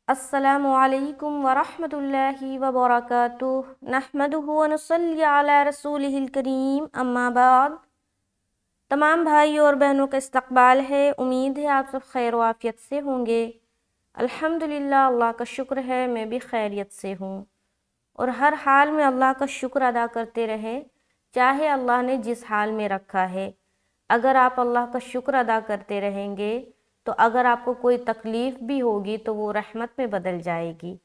السلام علیکم ورحمۃ اللہ وبرکاتہ نحمدہ ونصلی علی رسولہ الکریم اما بعد۔ تمام بھائیوں اور بہنوں کا استقبال ہے، امید ہے آپ سب خیر و عافیت سے ہوں گے۔ الحمدللہ، اللہ کا شکر ہے میں بھی خیریت سے ہوں، اور ہر حال میں اللہ کا شکر ادا کرتے رہیں، چاہے اللہ نے جس حال میں رکھا ہے۔ اگر آپ اللہ کا شکر ادا کرتے رہیں گے تو اگر آپ کو کوئی تکلیف بھی ہوگی تو وہ رحمت میں بدل جائے گی۔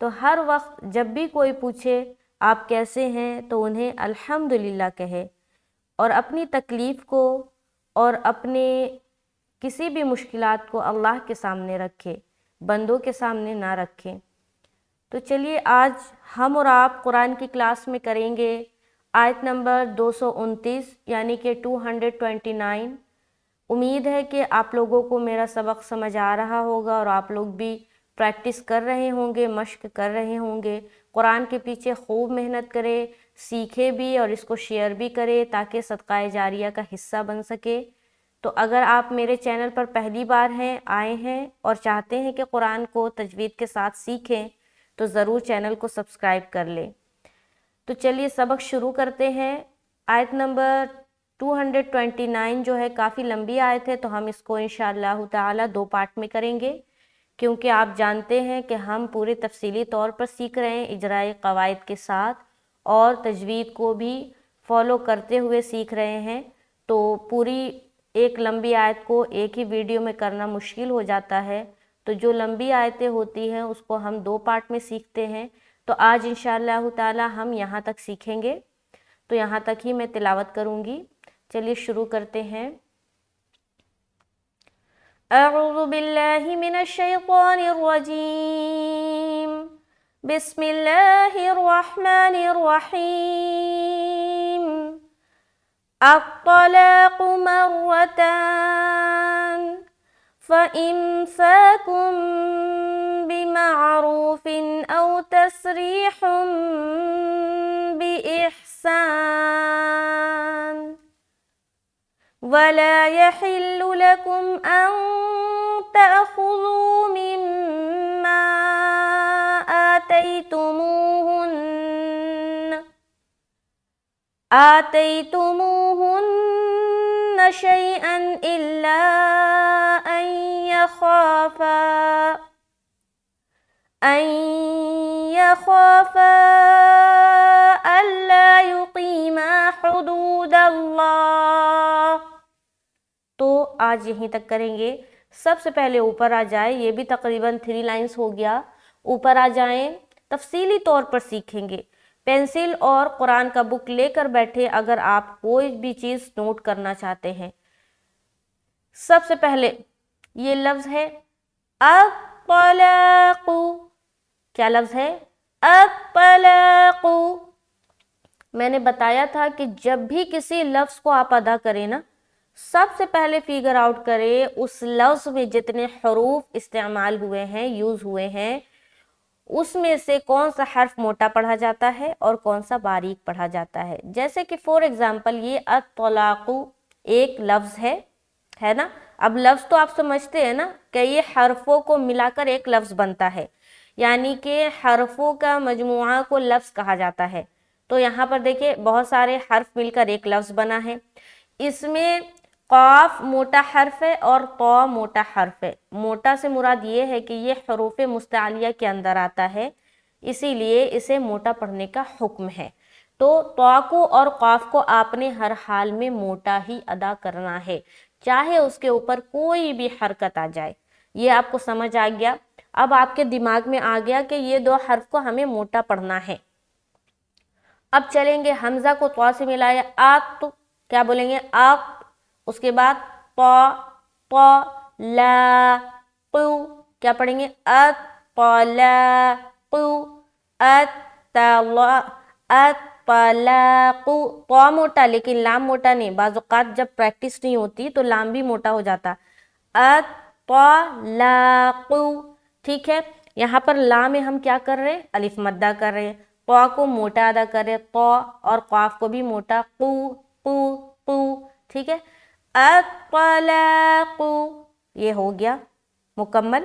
تو ہر وقت جب بھی کوئی پوچھے آپ کیسے ہیں تو انہیں الحمدللہ کہے، اور اپنی تکلیف کو اور اپنے کسی بھی مشکلات کو اللہ کے سامنے رکھے، بندوں کے سامنے نہ رکھیں۔ تو چلیے آج ہم اور آپ قرآن کی کلاس میں کریں گے آیت نمبر 229 یعنی کہ 229۔ امید ہے کہ آپ لوگوں کو میرا سبق سمجھ آ رہا ہوگا اور آپ لوگ بھی پریکٹس کر رہے ہوں گے، مشق کر رہے ہوں گے۔ قرآن کے پیچھے خوب محنت کرے، سیکھے بھی اور اس کو شیئر بھی کرے تاکہ صدقہ جاریہ کا حصہ بن سکے۔ تو اگر آپ میرے چینل پر پہلی بار آئے ہیں اور چاہتے ہیں کہ قرآن کو تجوید کے ساتھ سیکھیں تو ضرور چینل کو سبسکرائب کر لیں۔ تو چلیے سبق شروع کرتے ہیں۔ آیت نمبر 229 جو ہے کافی لمبی آیت ہے، تو ہم اس کو انشاءاللہ تعالی 2 پارٹ میں کریں گے، کیونکہ آپ جانتے ہیں کہ ہم پورے تفصیلی طور پر سیکھ رہے ہیں اجراء قواعد کے ساتھ، اور تجوید کو بھی فالو کرتے ہوئے سیکھ رہے ہیں۔ تو پوری ایک لمبی آیت کو ایک ہی ویڈیو میں کرنا مشکل ہو جاتا ہے، تو جو لمبی آیتیں ہوتی ہیں اس کو ہم 2 پارٹ میں سیکھتے ہیں۔ تو آج انشاءاللہ تعالی ہم یہاں تک سیکھیں گے، تو یہاں تک ہی میں تلاوت کروں گی۔ چلیے شروع کرتے ہیں۔ اعوذ باللہ من الشیطان الرجیم، بسم اللہ الرحمن الرحیم۔ الطلاق مرتان فإمساك بمعروف أو تسريح بإحسان، ولا يحل لكم أن تأخذوا مما آتيتموهن شيئا إلا أن يخافا ألا يقيما حدود الله۔ تو آج یہیں تک کریں گے۔ سب سے پہلے اوپر آ جائے، یہ بھی تقریباً 3 لائنز ہو گیا۔ اوپر آ جائیں، تفصیلی طور پر سیکھیں گے۔ پینسل اور قرآن کا بک لے کر بیٹھے اگر آپ کوئی بھی چیز نوٹ کرنا چاہتے ہیں۔ سب سے پہلے یہ لفظ ہے الطلاق۔ کیا لفظ ہے؟ الطلاق۔ میں نے بتایا تھا کہ جب بھی کسی لفظ کو آپ ادا کریں نا، سب سے پہلے فگر آؤٹ کرے اس لفظ میں جتنے حروف استعمال ہوئے ہیں، یوز ہوئے ہیں، اس میں سے کون سا حرف موٹا پڑھا جاتا ہے اور کون سا باریک پڑھا جاتا ہے۔ جیسے کہ فور ایگزامپل یہ الطلاق ایک لفظ ہے نا۔ اب لفظ تو آپ سمجھتے ہیں نا کہ یہ حرفوں کو ملا کر ایک لفظ بنتا ہے، یعنی کہ حرفوں کا مجموعہ کو لفظ کہا جاتا ہے۔ تو یہاں پر دیکھیں بہت سارے حرف مل کر ایک لفظ بنا ہے۔ اس میں قاف موٹا حرف ہے اور طا موٹا حرف ہے۔ موٹا سے مراد یہ ہے کہ یہ حروف مستعلیہ کے اندر آتا ہے، اسی لیے اسے موٹا پڑھنے کا حکم ہے۔ تو طا کو اور قاف کو آپ نے ہر حال میں موٹا ہی ادا کرنا ہے، چاہے اس کے اوپر کوئی بھی حرکت آ جائے۔ یہ آپ کو سمجھ آ گیا؟ اب آپ کے دماغ میں آ گیا کہ یہ 2 حرف کو ہمیں موٹا پڑھنا ہے۔ اب چلیں گے، حمزہ کو طا سے ملایا، آت، کیا بولیں گے؟ آت۔ اس کے بعد طا لا قو، کیا پڑھیں گے؟ الطلاق الطلاق۔ طا موٹا لیکن لام موٹا نہیں، بعض اوقات جب پریکٹس نہیں ہوتی تو لام بھی موٹا ہو جاتا۔ الطلاق، ٹھیک ہے۔ یہاں پر لا میں ہم کیا کر رہے ہیں؟ الف مدہ کر رہے ہیں۔ طا کو موٹا ادا کر رہے ہیں، طا، اور قاف کو بھی موٹا، قو قو قو، ٹھیک ہے۔ الطلاق، یہ ہو گیا مکمل۔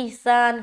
ihsan,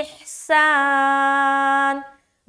ihsan,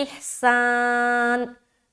ihsan,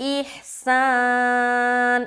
ihsan।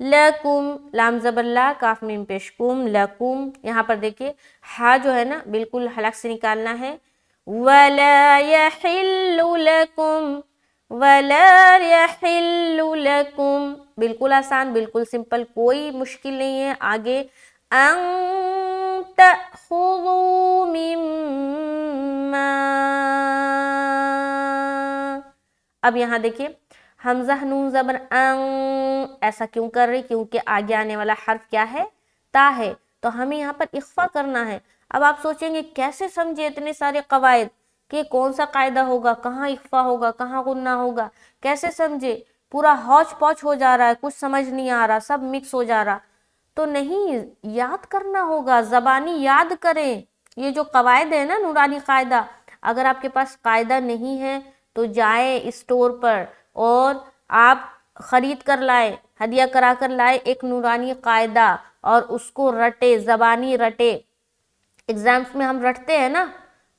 لکم، لام زبر لا، کاف میم پیش کم، لکم. یہاں پر دیکھیے ہا جو ہے نا بالکل حلق سے نکالنا ہے. وَلَا يَحِلُّ لَكُمْ، وَلَا يَحِلُّ لَكُمْ، بالکل آسان، بالکل سمپل، کوئی مشکل نہیں ہے. آگے ان تأخذوا مما، اب یہاں دیکھیے حمزہ نون زبر ان، ایسا کیوں کر رہی؟ کیونکہ آگے آنے والا حرف کیا ہے؟ تا ہے، تو ہمیں یہاں پر اخفا کرنا ہے. اب آپ سوچیں گے کیسے سمجھے اتنے سارے قواعد کہ کون سا قاعدہ ہوگا، کہاں اخفا ہوگا، کہاں غنہ ہوگا، کیسے سمجھے؟ پورا ہوچ پوچ ہو جا رہا ہے، کچھ سمجھ نہیں آ رہا، سب مکس ہو جا رہا. تو نہیں، یاد کرنا ہوگا، زبانی یاد کریں. یہ جو قواعد ہے نا نورانی قاعدہ، اگر آپ کے پاس قاعدہ نہیں ہے تو جائیں اسٹور پر اور آپ خرید کر لائے، ہدیہ کرا کر لائے ایک نورانی قاعدہ، اور اس کو رٹے، زبانی رٹے. ایگزامس میں ہم رٹتے ہیں نا،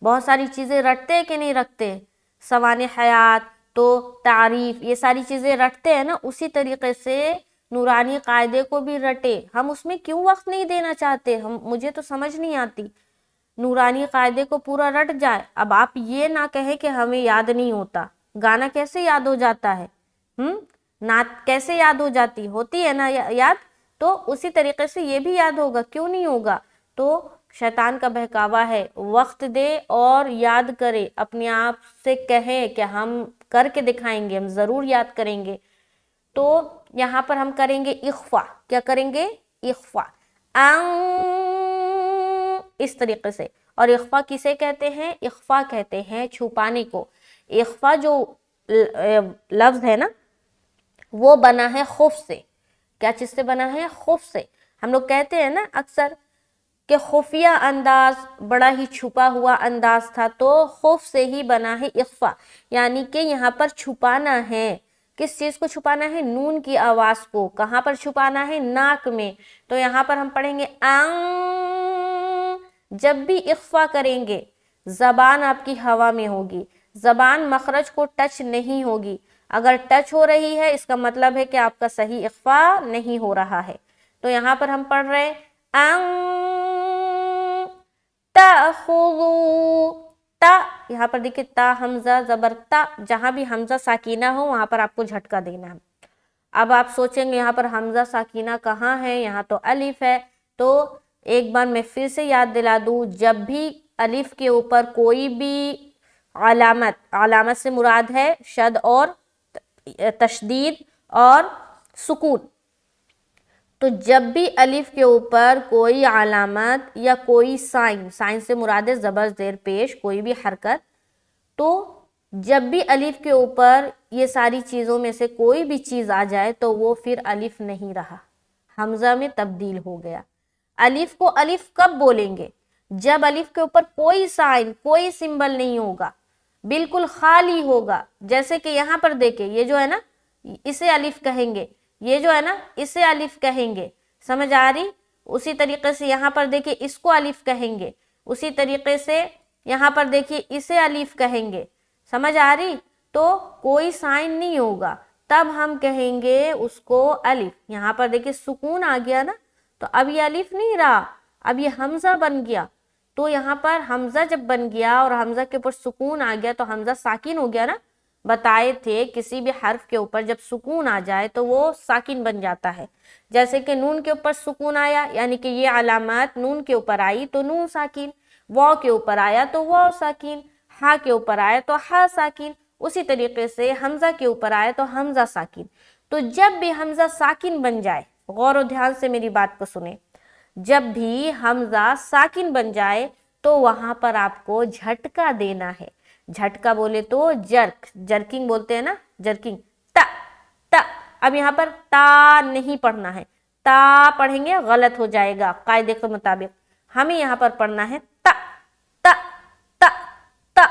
بہت ساری چیزیں رٹتے ہیں کہ نہیں رکھتے؟ سوانح حیات تو تعریف، یہ ساری چیزیں رٹتے ہیں نا. اسی طریقے سے نورانی قاعدے کو بھی رٹے. ہم اس میں کیوں وقت نہیں دینا چاہتے؟ مجھے تو سمجھ نہیں آتی. نورانی قاعدے کو پورا رٹ جائے. اب آپ یہ نہ کہیں کہ ہمیں یاد نہیں ہوتا. گانا کیسے یاد ہو جاتا ہے؟ نعت کیسے یاد ہو جاتی؟ ہوتی ہے نا یاد. تو اسی طریقے سے یہ بھی یاد ہوگا، کیوں نہیں ہوگا؟ تو شیطان کا بہکاوا ہے. وقت دے اور یاد کرے، اپنے آپ سے کہیں کہ ہم کر کے دکھائیں گے، ہم ضرور یاد کریں گے. تو یہاں پر ہم کریں گے اخفا. کیا کریں گے؟ اخفا. اس طریقے سے. اور اخفا کسے کہتے ہیں؟ اخفا کہتے ہیں چھپانے کو. اخفا جو لفظ ہے نا وہ بنا ہے خوف سے. کیا چیز سے بنا ہے؟ خوف سے. ہم لوگ کہتے ہیں نا اکثر کہ خفیہ انداز بڑا ہی چھپا ہوا انداز تھا، تو خوف سے ہی بنا ہے اخفا. یعنی کہ یہاں پر چھپانا ہے. کس چیز کو چھپانا ہے؟ نون کی آواز کو. کہاں پر چھپانا ہے؟ ناک میں. تو یہاں پر ہم پڑھیں گے ان. جب بھی اخفا کریں گے زبان آپ کی ہوا میں ہوگی، زبان مخرج کو ٹچ نہیں ہوگی. اگر ٹچ ہو رہی ہے اس کا مطلب ہے کہ آپ کا صحیح اخفا نہیں ہو رہا ہے. تو یہاں پر ہم پڑھ رہے ان تأخذوا. تا، یہاں پر دیکھیں تا حمزہ زبر تا، جہاں بھی حمزہ ساکینہ ہو وہاں پر آپ کو جھٹکا دینا ہے. اب آپ سوچیں گے یہاں پر حمزہ ساکینہ کہاں ہے؟ یہاں تو الف ہے. تو ایک بار میں پھر سے یاد دلا دوں، جب بھی الف کے اوپر کوئی بھی علامت سے مراد ہے شد اور تشدید اور سکون. تو جب بھی الف کے اوپر کوئی علامت یا کوئی سائن سے مراد ہے زبر زیر پیش کوئی بھی حرکت، تو جب بھی الف کے اوپر یہ ساری چیزوں میں سے کوئی بھی چیز آ جائے تو وہ پھر الف نہیں رہا، حمزہ میں تبدیل ہو گیا. الف کو الف کب بولیں گے؟ جب الف کے اوپر کوئی سائن، کوئی سمبل نہیں ہوگا، بالکل خالی ہوگا. جیسے کہ یہاں پر دیکھیں یہ جو ہے نا اسے الف کہیں گے، یہ جو ہے نا اسے الف کہیں گے. سمجھ آ رہی؟ اسی طریقے سے یہاں پر دیکھیں اس کو الف کہیں گے، اسی طریقے سے یہاں پر دیکھیے اسے الف کہیں گے. سمجھ آ رہی؟ تو کوئی سائن نہیں ہوگا تب ہم کہیں گے اس کو الف. یہاں پر دیکھیے سکون آ گیا نا، تو اب یہ الف نہیں رہا، اب یہ حمزہ بن گیا. تو یہاں پر حمزہ جب بن گیا اور حمزہ کے اوپر سکون آ گیا تو حمزہ ساکن ہو گیا نا. بتائے تھے کسی بھی حرف کے اوپر جب سکون آ جائے تو وہ ساکن بن جاتا ہے. جیسے کہ نون کے اوپر سکون آیا یعنی کہ یہ علامات نون کے اوپر آئی تو نون ساکن، واو کے اوپر آیا تو واو ساکن، ہا کے اوپر آیا تو ہا ساکن. اسی طریقے سے حمزہ کے اوپر آیا تو حمزہ ساکن. تو جب بھی حمزہ ساکن بن جائے، غور و دھیان سے میری بات کو سنیں، جب بھی حمزہ ساکن بن جائے تو وہاں پر آپ کو جھٹکا دینا ہے. جھٹکا بولے تو جرکنگ بولتے ہیں نا، جرکنگ. تا تا. اب یہاں پر تا نہیں پڑھنا ہے، تا پڑھیں گے غلط ہو جائے گا قاعدے کے مطابق. ہمیں یہاں پر پڑھنا ہے تا تا تا تا.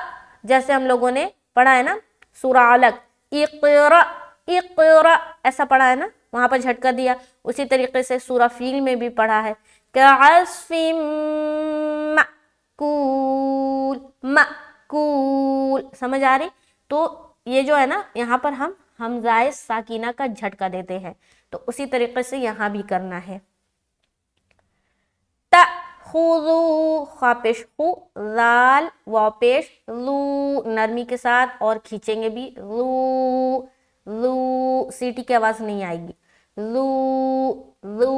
جیسے ہم لوگوں نے پڑھا ہے نا سورہ علق، اقرا اقرا ایسا پڑھا ہے نا، وہاں پر جھٹکا دیا. اسی طریقے سے سورہ فیل میں بھی پڑھا ہے کعصف مأکول مأکول. سمجھ آ رہی؟ تو یہ جو ہے نا یہاں پر ہم حمزہ ساکینہ کا جھٹکا دیتے ہیں، تو اسی طریقے سے یہاں بھی کرنا ہے. تأخذو، خا پیش خو، ذال واو پیش لو، نرمی کے ساتھ اور کھینچیں گے بھی، لو لو، سیٹی کی آواز نہیں آئے گی، لو لو.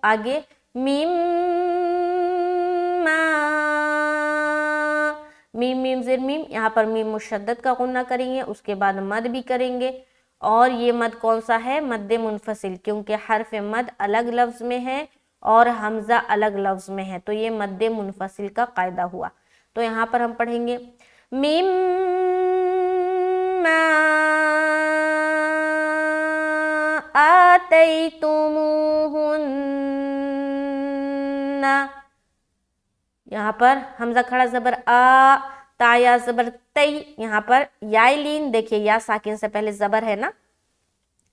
آگے میم میم میم زیر میم، یہاں پر میم مشدد کا غنہ کریں گے، اس کے بعد مد بھی کریں گے. اور یہ مد کون سا ہے؟ مد منفصل، کیونکہ حرف مد الگ لفظ میں ہے اور حمزہ الگ لفظ میں ہے، تو یہ مد منفصل کا قاعدہ ہوا. تو یہاں پر ہم پڑھیں گے میم آتیتموہن، یہاں پر حمزہ کھڑا زبر آ، تا یا زبر تی، یہاں پر یا لین، دیکھیے یا ساکن سے پہلے زبر ہے نا،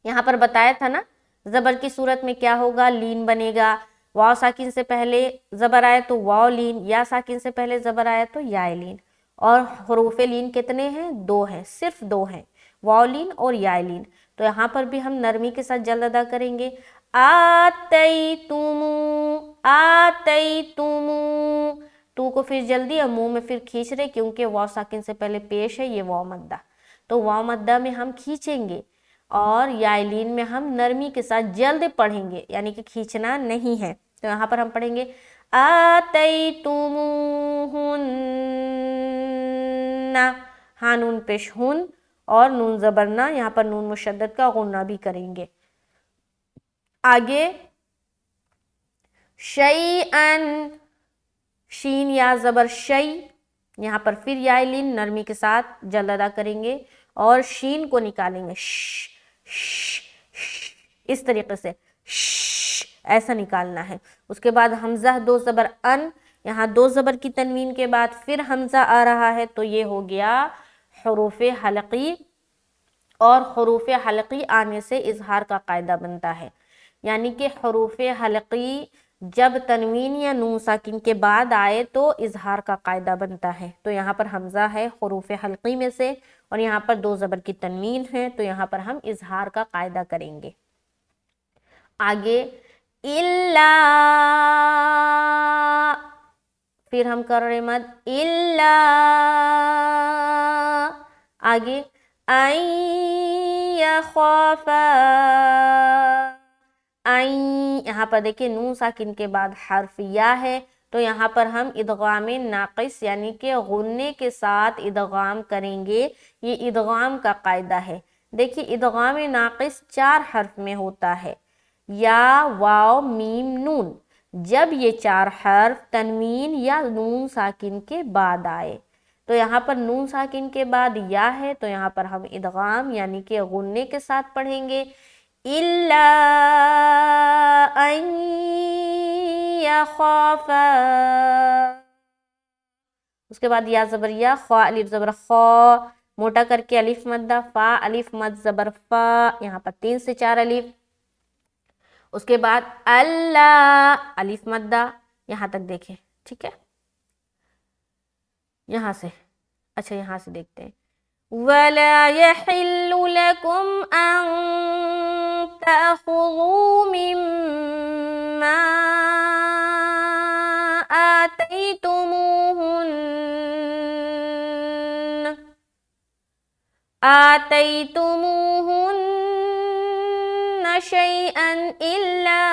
یہاں پر بتایا تھا نا زبر کی صورت میں کیا ہوگا، لین بنے گا. واو ساکن سے پہلے زبر آئے تو واو لین، یا ساکن سے پہلے زبر آئے تو یا لین. اور حروف لین کتنے ہیں؟ 2 ہیں، صرف 2 ہیں، واو لین اور یا لین. تو یہاں پر بھی ہم نرمی کے ساتھ جلد ادا کریں گے. آتیتمو، آتیتمو، تو کو پھر جلدی اور منہ میں پھر کھینچ رہے، کیونکہ واو ساکن سے پہلے پیش ہے یہ واو مدہ، تو واو مدہ میں ہم کھینچیں گے اور یا لین میں ہم نرمی کے ساتھ جلد پڑھیں گے، یعنی کہ کھینچنا نہیں ہے. تو یہاں پر ہم پڑھیں گے آتیتموہن، ہاں نون پیش ہن اور نون زبرنا، یہاں پر نون مشدد کا غنہ بھی کریں گے. آگے شیئن، شین یا زبر شی، یہاں پر پھر یا لین نرمی کے ساتھ جلد ادا کریں گے اور شین کو نکالیں گے، اس طریقے سے ایسا نکالنا ہے. اس کے بعد حمزہ 2 زبر ان، یہاں 2 زبر کی تنوین کے بعد پھر حمزہ آ رہا ہے، تو یہ ہو گیا حروف حلقی، اور حروف حلقی آنے سے اظہار کا قاعدہ بنتا ہے. یعنی کہ حروف حلقی جب تنوین یا نون ساکن کے بعد آئے تو اظہار کا قاعدہ بنتا ہے. تو یہاں پر حمزہ ہے حروف حلقی میں سے، اور یہاں پر 2 زبر کی تنوین ہے، تو یہاں پر ہم اظہار کا قاعدہ کریں گے. آگے الا، پھر ہم کر رہے مد الا. آگے این یخافا، این، یہاں پر دیکھیں نون ساکن کے بعد حرف یا ہے، تو یہاں پر ہم ادغام ناقص یعنی کہ غنے کے ساتھ ادغام کریں گے. یہ ادغام کا قاعدہ ہے. دیکھیے ادغام ناقص 4 حرف میں ہوتا ہے، یا واو میم نون. جب یہ 4 حرف تنوین یا نون ساکن کے بعد آئے، تو یہاں پر نون ساکن کے بعد یا ہے، تو یہاں پر ہم ادغام یعنی کہ غنے کے ساتھ پڑھیں گے. الا ان یخافا، اس کے بعد یا زبر یا، خا الف زبر خا، موٹا کر کے الف مدہ، فا الف مد زبر فا، یہاں پر 3 سے 4 الف. اس کے بعد اللہ، الف مدہ، یہاں تک دیکھیں، ٹھیک ہے. یہاں سے، اچھا یہاں سے دیکھتے ہیں. وَلَا يَحِلُّ لَكُمْ أَن تَأْخُذُوا مِمَّا آتَيْتُمُوهُنَّ شَيْئًا إِلَّا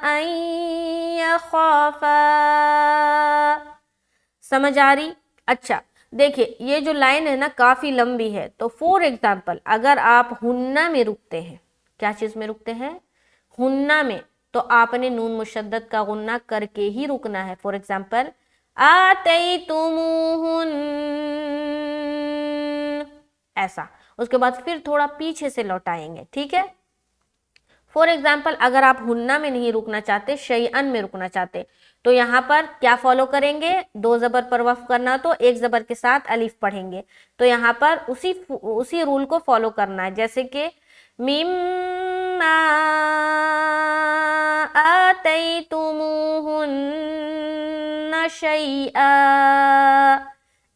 أَن يَخَافَا. سمجھ آ رہی؟ اچھا دیکھیں یہ جو لائن ہے نا کافی لمبی ہے، تو فور ایگزامپل اگر آپ ہنہ میں رکتے ہیں، کیا چیز میں رکتے ہیں؟ ہنہ میں، تو آپ نے نون مشدد کا غنہ کر کے ہی رکنا ہے. فور ایگزامپل آتیتموہن، ایسا. اس کے بعد پھر تھوڑا پیچھے سے لوٹائیں گے، ٹھیک ہے. فور ایگزامپل اگر آپ ہنہ میں نہیں رکنا چاہتے، شیئن میں رکنا چاہتے، تو یہاں پر کیا فالو کریں گے؟ 2 زبر پر وقف کرنا تو 1 زبر کے ساتھ الف پڑھیں گے. تو یہاں پر اسی رول کو فالو کرنا ہے، جیسے کہ مما آتیتموہن شیئا،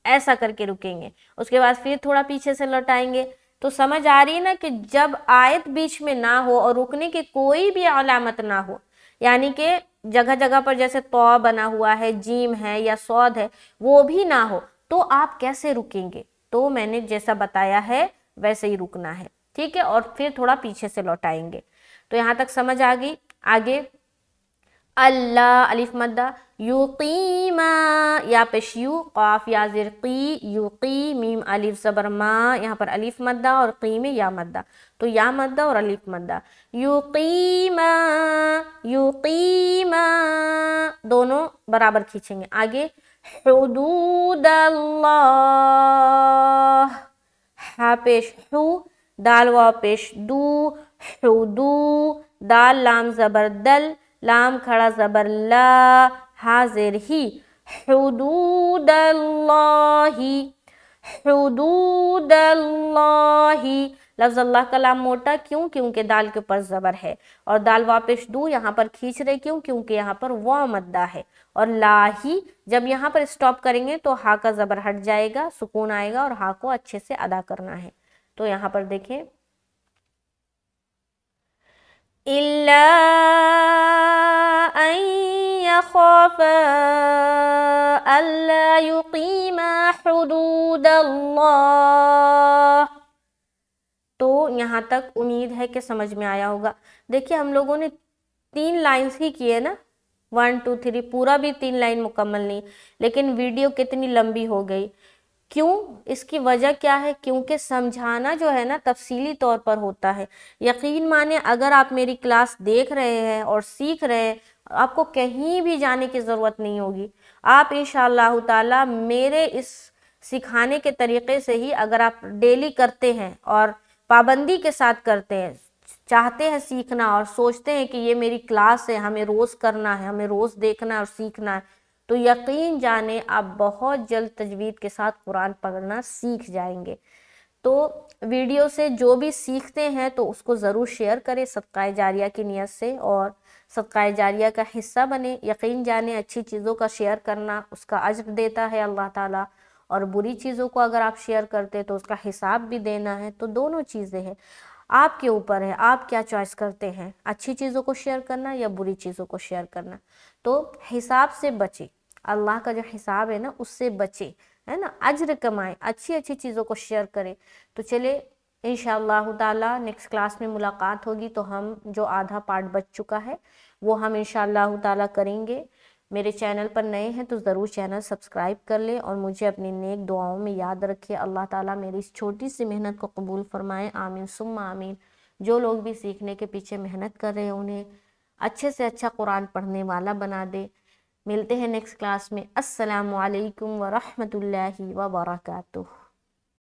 ایسا کر کے رکیں گے. اس کے بعد پھر تھوڑا پیچھے سے لوٹائیں گے، تو سمجھ آ رہی ہے نا کہ جب آیت بیچ میں نہ ہو اور رکنے کی کوئی بھی علامت نہ ہو، یعنی کہ جگہ جگہ پر جیسے تو بنا ہوا ہے، جیم ہے یا صاد ہے، وہ بھی نہ ہو، تو آپ کیسے رکیں گے؟ تو میں نے جیسا بتایا ہے ویسے ہی رکنا ہے، ٹھیک ہے، اور پھر تھوڑا پیچھے سے لوٹائیں گے۔ تو یہاں تک سمجھ آ گئی؟ آگے اللہ الف مدہ، یقیما یا پیش یو، قاف یا زیر قی، یقی، میم الف زبر ما، یہاں پر الف مدہ اور قی میں یا مدہ، تو یا مدہ اور الف مدہ، یقیما، یقیما، دونوں برابر کھینچیں گے۔ آگے حدود اللہ، ہا پیش ہو، دال واو پیش دو، حدو، دال لام زبر دل، لام کھڑا زبر لا، ہا زیر ہی، حدود اللہ، حدود اللہ۔ لفظ اللہ کا لام موٹا کیوں؟ کیونکہ دال کے اوپر زبر ہے، اور دال واپس دو یہاں پر کھینچ رہے کیوں؟ کیونکہ یہاں پر واو مدہ ہے، اور لا ہی جب یہاں پر اسٹاپ کریں گے تو ہا کا زبر ہٹ جائے گا، سکون آئے گا، اور ہا کو اچھے سے ادا کرنا ہے۔ تو یہاں پر دیکھیں إِلَّا أَن يَخَافَا أَلَّا يُقِيمَا حُدُودَ اللَّهِ، تو یہاں تک امید ہے کہ سمجھ میں آیا ہوگا۔ دیکھیے ہم لوگوں نے 3 لائنز ہی کیے نا، 1 2 3، پورا بھی 3 لائن مکمل نہیں، لیکن ویڈیو کتنی لمبی ہو گئی۔ کیوں؟ اس کی وجہ کیا ہے؟ کیونکہ سمجھانا جو ہے نا تفصیلی طور پر ہوتا ہے۔ یقین مانے اگر آپ میری کلاس دیکھ رہے ہیں اور سیکھ رہے ہیں، آپ کو کہیں بھی جانے کی ضرورت نہیں ہوگی۔ آپ انشاءاللہ تعالی میرے اس سکھانے کے طریقے سے ہی اگر آپ ڈیلی کرتے ہیں اور پابندی کے ساتھ کرتے ہیں، چاہتے ہیں سیکھنا اور سوچتے ہیں کہ یہ میری کلاس ہے، ہمیں روز کرنا ہے، ہمیں روز دیکھنا ہے اور سیکھنا ہے، تو یقین جانے آپ بہت جلد تجوید کے ساتھ قرآن پڑھنا سیکھ جائیں گے۔ تو ویڈیو سے جو بھی سیکھتے ہیں تو اس کو ضرور شیئر کریں صدقہ جاریہ کی نیت سے، اور صدقہ جاریہ کا حصہ بنے۔ یقین جانے اچھی چیزوں کا شیئر کرنا اس کا اجر دیتا ہے اللہ تعالیٰ، اور بری چیزوں کو اگر آپ شیئر کرتے تو اس کا حساب بھی دینا ہے۔ تو دونوں چیزیں ہیں، آپ کے اوپر ہے آپ کیا چوائس کرتے ہیں، اچھی چیزوں کو شیئر کرنا یا بری چیزوں کو شیئر کرنا۔ تو حساب سے بچے، اللہ کا جو حساب ہے نا اس سے بچے، ہے نا، اجر کمائیں، اچھی اچھی چیزوں کو شیئر کریں۔ تو چلے انشاءاللہ تعالی نیکسٹ کلاس میں ملاقات ہوگی، تو ہم جو آدھا پارٹ بچ چکا ہے وہ ہم انشاءاللہ تعالی کریں گے۔ میرے چینل پر نئے ہیں تو ضرور چینل سبسکرائب کر لیں، اور مجھے اپنی نیک دعاؤں میں یاد رکھے۔ اللہ تعالیٰ میری اس چھوٹی سی محنت کو قبول فرمائے، آمین ثم آمین۔ جو لوگ بھی سیکھنے کے پیچھے محنت کر رہے ہیں انہیں اچھے سے اچھا قرآن پڑھنے والا بنا دے۔ ملتے ہیں نیکسٹ کلاس میں۔ السلام علیکم ورحمۃ اللہ وبرکاتہ۔